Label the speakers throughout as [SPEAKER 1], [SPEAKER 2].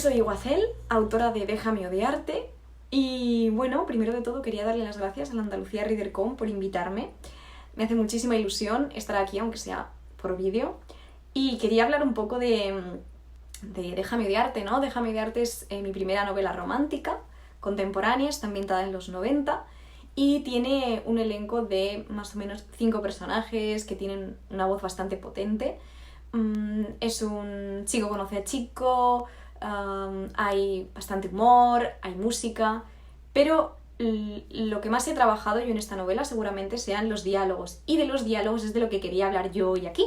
[SPEAKER 1] soy Iguacel, autora de Déjame odiarte, y bueno, primero de todo quería darle las gracias a la Andalucía Reader.com por invitarme. Me hace muchísima ilusión estar aquí, aunque sea por vídeo, y quería hablar un poco de Déjame odiarte, ¿no? Déjame odiarte es mi primera novela romántica, contemporánea, está ambientada en los 90, y tiene un elenco de más o menos 5 personajes que tienen una voz bastante potente. Es un chico conoce a chico, hay bastante humor, hay música, pero lo que más he trabajado yo en esta novela seguramente sean los diálogos, y de los diálogos es de lo que quería hablar yo hoy aquí,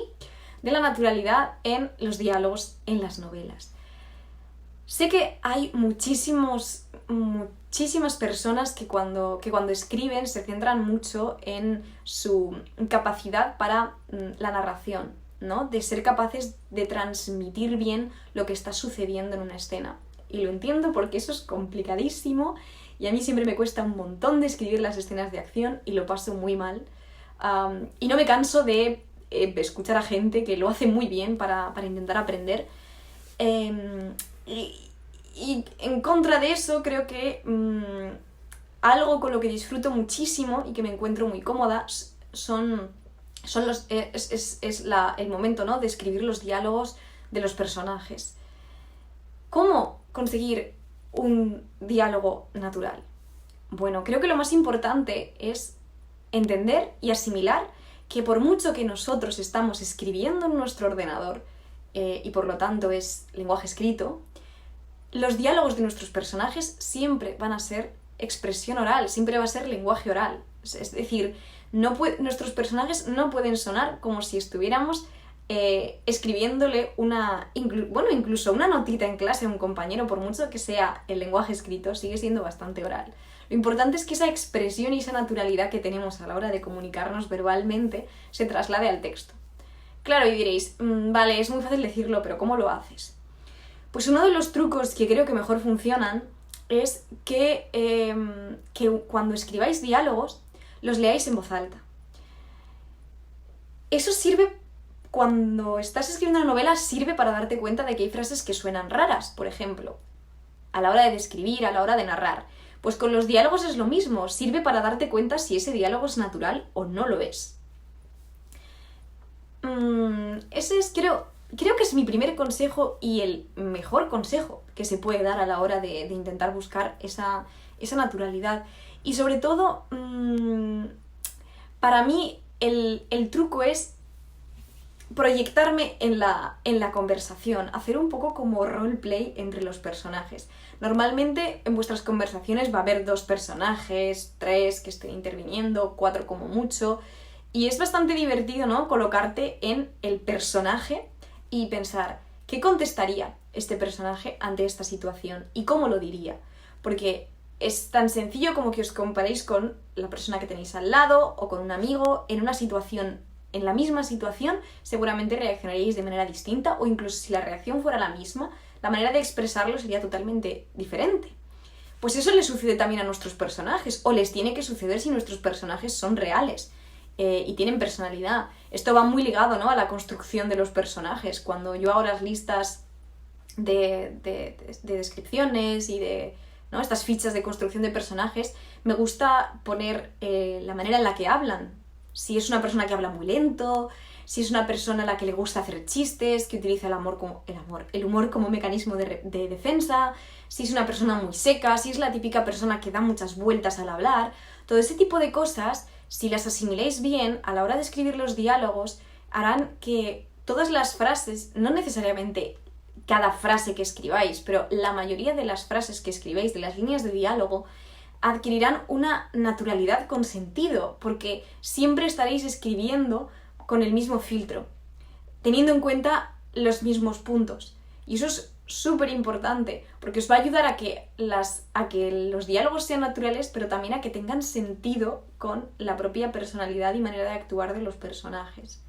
[SPEAKER 1] de la naturalidad en los diálogos en las novelas. Sé que hay muchísimas personas que cuando escriben se centran mucho en su capacidad para la narración, ¿no? De ser capaces de transmitir bien lo que está sucediendo en una escena. Y lo entiendo porque eso es complicadísimo y a mí siempre me cuesta un montón de escribir las escenas de acción y lo paso muy mal. Y no me canso de escuchar a gente que lo hace muy bien para intentar aprender. Y en contra de eso creo que algo con lo que disfruto muchísimo y que me encuentro muy cómoda es el momento, ¿no?, de escribir los diálogos de los personajes. ¿Cómo conseguir un diálogo natural? Bueno, creo que lo más importante es entender y asimilar que por mucho que nosotros estamos escribiendo en nuestro ordenador, y por lo tanto es lenguaje escrito, los diálogos de nuestros personajes siempre van a ser expresión oral, siempre va a ser lenguaje oral. Es decir, nuestros personajes no pueden sonar como si estuviéramos escribiéndole incluso una notita en clase a un compañero, por mucho que sea el lenguaje escrito, sigue siendo bastante oral. Lo importante es que esa expresión y esa naturalidad que tenemos a la hora de comunicarnos verbalmente se traslade al texto. Claro, y diréis, vale, es muy fácil decirlo, pero ¿cómo lo haces? Pues uno de los trucos que creo que mejor funcionan es que cuando escribáis diálogos, los leáis en voz alta. Eso sirve, cuando estás escribiendo una novela, sirve para darte cuenta de que hay frases que suenan raras, por ejemplo, a la hora de describir, a la hora de narrar. Pues con los diálogos es lo mismo, sirve para darte cuenta si ese diálogo es natural o no lo es. Ese es, creo que es mi primer consejo y el mejor consejo que se puede dar a la hora de intentar buscar esa naturalidad. Y sobre todo, para mí el truco es proyectarme en la conversación, hacer un poco como roleplay entre los personajes. Normalmente en vuestras conversaciones va a haber 2 personajes, 3 que estén interviniendo, 4 como mucho, y es bastante divertido, ¿no?, colocarte en el personaje y pensar, ¿qué contestaría este personaje ante esta situación? ¿Y cómo lo diría? Porque es tan sencillo como que os comparéis con la persona que tenéis al lado o con un amigo en la misma situación, seguramente reaccionaríais de manera distinta, o incluso si la reacción fuera la misma, la manera de expresarlo sería totalmente diferente. Pues eso le sucede también a nuestros personajes, o les tiene que suceder si nuestros personajes son reales y tienen personalidad. Esto va muy ligado, ¿no?, a la construcción de los personajes. Cuando yo hago las listas de descripciones y ¿no?, estas fichas de construcción de personajes, me gusta poner la manera en la que hablan. Si es una persona que habla muy lento, si es una persona a la que le gusta hacer chistes, que utiliza el humor como mecanismo de defensa, si es una persona muy seca, si es la típica persona que da muchas vueltas al hablar. Todo ese tipo de cosas, si las asimiláis bien, a la hora de escribir los diálogos, harán que todas las frases, no necesariamente cada frase que escribáis, pero la mayoría de las frases que escribáis, de las líneas de diálogo, adquirirán una naturalidad con sentido, porque siempre estaréis escribiendo con el mismo filtro, teniendo en cuenta los mismos puntos. Y eso es súper importante, porque os va a ayudar a que los diálogos sean naturales, pero también a que tengan sentido con la propia personalidad y manera de actuar de los personajes.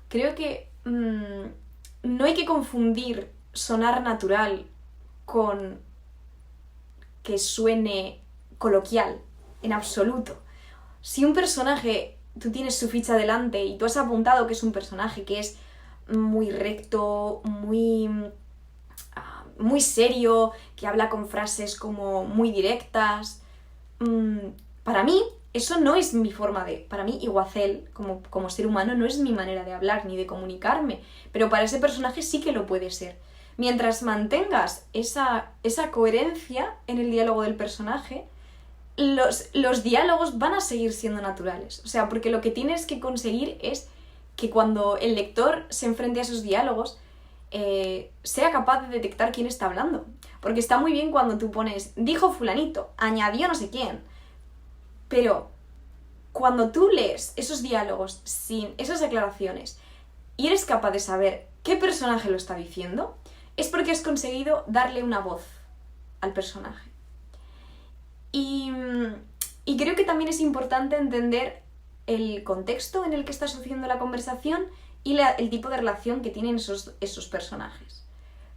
[SPEAKER 1] Creo que no hay que confundir sonar natural con que suene coloquial, en absoluto. Si un personaje, tú tienes su ficha delante y tú has apuntado que es un personaje que es muy recto, muy muy serio, que habla con frases como muy directas. Para mí, eso no es mi forma de... Para mí, Iguacel, como ser humano, no es mi manera de hablar ni de comunicarme, pero para ese personaje sí que lo puede ser. Mientras mantengas esa coherencia en el diálogo del personaje, los diálogos van a seguir siendo naturales. O sea, porque lo que tienes que conseguir es que cuando el lector se enfrente a esos diálogos, sea capaz de detectar quién está hablando. Porque está muy bien cuando tú pones, dijo fulanito, añadió no sé quién, pero cuando tú lees esos diálogos sin esas declaraciones y eres capaz de saber qué personaje lo está diciendo, es porque has conseguido darle una voz al personaje. Y creo que también es importante entender el contexto en el que está sucediendo la conversación y el tipo de relación que tienen esos personajes.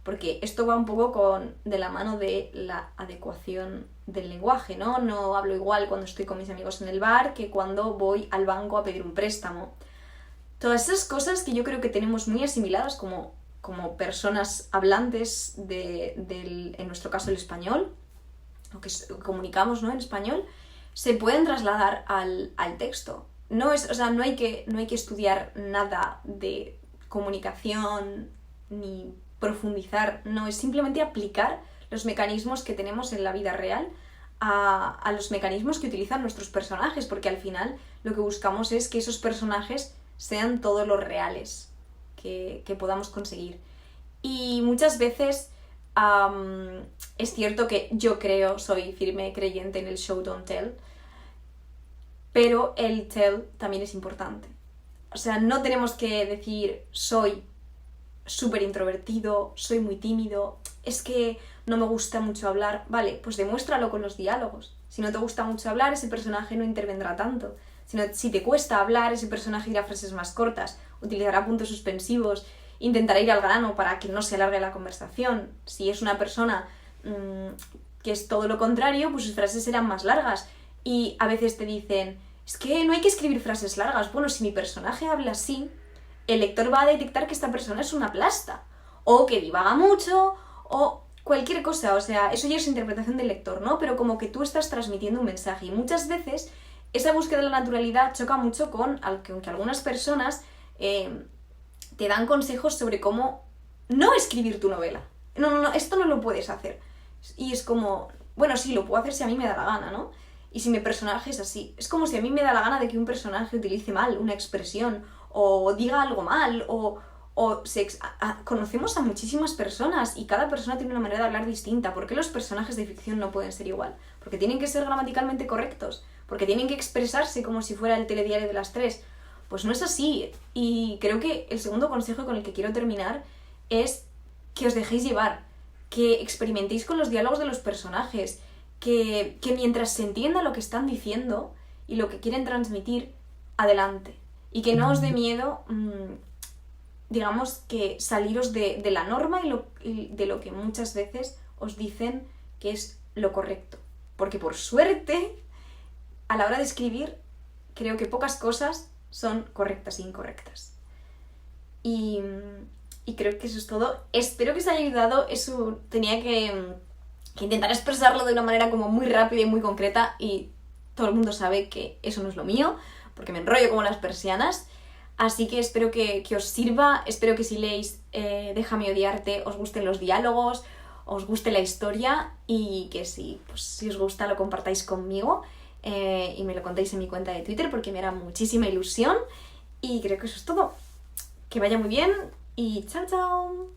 [SPEAKER 1] Porque esto va un poco de la mano de la adecuación del lenguaje, ¿no? No hablo igual cuando estoy con mis amigos en el bar que cuando voy al banco a pedir un préstamo. Todas esas cosas que yo creo que tenemos muy asimiladas como personas hablantes en nuestro caso el español, o que comunicamos, ¿no?, en español, se pueden trasladar al texto. No hay que estudiar nada de comunicación ni profundizar, no, es simplemente aplicar los mecanismos que tenemos en la vida real a los mecanismos que utilizan nuestros personajes, porque al final lo que buscamos es que esos personajes sean todos los reales que podamos conseguir. Y muchas veces es cierto que soy firme creyente en el show don't tell, pero el tell también es importante. O sea, no tenemos que decir soy súper introvertido, soy muy tímido, es que no me gusta mucho hablar. Vale, pues demuéstralo con los diálogos. Si no te gusta mucho hablar, ese personaje no intervendrá tanto. Si te cuesta hablar, ese personaje dirá frases más cortas, utilizará puntos suspensivos, intentará ir al grano para que no se alargue la conversación. Si es una persona que es todo lo contrario, pues sus frases serán más largas. Y a veces te dicen, es que no hay que escribir frases largas. Bueno, si mi personaje habla así, el lector va a detectar que esta persona es una plasta, o que divaga mucho, o cualquier cosa. O sea, eso ya es interpretación del lector, ¿no? Pero como que tú estás transmitiendo un mensaje. Y muchas veces esa búsqueda de la naturalidad choca mucho con que algunas personas te dan consejos sobre cómo no escribir tu novela. No, esto no lo puedes hacer. Y es como, bueno, sí, lo puedo hacer si a mí me da la gana, ¿no? Y si mi personaje es así. Es como si a mí me da la gana de que un personaje utilice mal una expresión, o diga algo mal, conocemos a muchísimas personas y cada persona tiene una manera de hablar distinta. ¿Por qué los personajes de ficción no pueden ser igual? Porque tienen que ser gramaticalmente correctos, porque tienen que expresarse como si fuera el telediario de las 3. Pues no es así. Y creo que el segundo consejo con el que quiero terminar es que os dejéis llevar, que experimentéis con los diálogos de los personajes, que mientras se entienda lo que están diciendo y lo que quieren transmitir, adelante. Y que no os dé miedo, digamos, que saliros de la norma y de lo que muchas veces os dicen que es lo correcto. Porque por suerte, a la hora de escribir, creo que pocas cosas son correctas e incorrectas. Y creo que eso es todo. Espero que os haya ayudado. Eso tenía que intentar expresarlo de una manera como muy rápida y muy concreta, y todo el mundo sabe que eso no es lo mío, porque me enrollo como las persianas. Así que espero que os sirva, espero que si leéis Déjame odiarte os gusten los diálogos, os guste la historia, y que si os gusta lo compartáis conmigo y me lo contéis en mi cuenta de Twitter, porque me hará muchísima ilusión. Y creo que eso es todo. Que vaya muy bien y chao chao.